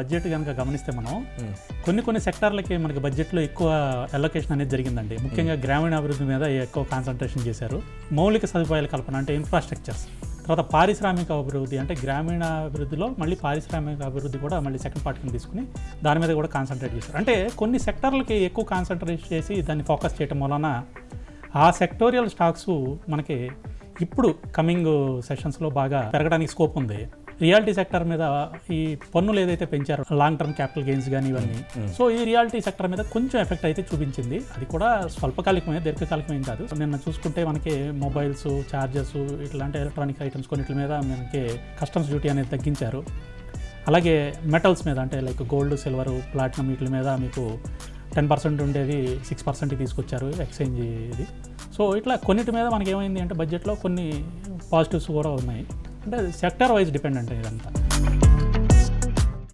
Budget కనుక గమనిస్తే మనం కొన్ని సెక్టార్లకి మనకి బడ్జెట్లో ఎక్కువ అలొకేషన్ అనేది జరిగిందండి. ముఖ్యంగా గ్రామీణ అభివృద్ధి మీద ఎక్కువ కాన్సన్ట్రేషన్ చేశారు. మౌలిక సదుపాయాల కల్పన అంటే ఇన్ఫ్రాస్ట్రక్చర్స్, తర్వాత పారిశ్రామిక అభివృద్ధి అంటే గ్రామీణ అభివృద్ధిలో మళ్ళీ పారిశ్రామిక అభివృద్ధి కూడా మళ్ళీ సెకండ్ పార్ట్ కింద తీసుకుని దాని మీద కూడా కాన్సన్ట్రేట్ చేశారు. అంటే కొన్ని సెక్టార్లకి ఎక్కువ కాన్సన్ట్రేట్ చేసి దాన్ని ఫోకస్ చేయడం వలన ఆ సెక్టోరియల్ స్టాక్స్ మనకి ఇప్పుడు కమింగ్ సెషన్స్లో బాగా పెరగడానికి స్కోప్ ఉంది. రియాలిటీ సెక్టర్ మీద ఈ పన్నులు ఏదైతే పెంచారో లాంగ్ టర్మ్ క్యాపిటల్ గెయిన్స్ కానీ ఇవన్నీ, సో ఈ రియాలిటీ సెక్టర్ మీద కొంచెం ఎఫెక్ట్ అయితే చూపించింది. అది కూడా స్వల్పకాలికమే, దీర్ఘకాలికమేం కాదు. నిన్న చూసుకుంటే మనకి మొబైల్స్, ఛార్జర్స్ ఇట్లాంటి ఎలక్ట్రానిక్ ఐటమ్స్ కొన్నిటి మీద మనకి కస్టమ్స్ డ్యూటీ అనేది తగ్గించారు. అలాగే మెటల్స్ మీద అంటే లైక్ గోల్డ్, సిల్వర్, ప్లాటినం వీటి మీద మీకు 10% ఉండేది 6% తీసుకొచ్చారు ఎక్స్చేంజ్ ఇది. సో ఇట్లా కొన్నిటి మీద మనకి ఏమైంది అంటే బడ్జెట్లో కొన్ని పాజిటివ్స్ కూడా ఉన్నాయి. అంటే సెక్టర్ వైజ్ డిపెండెంట్ ఇదంతా.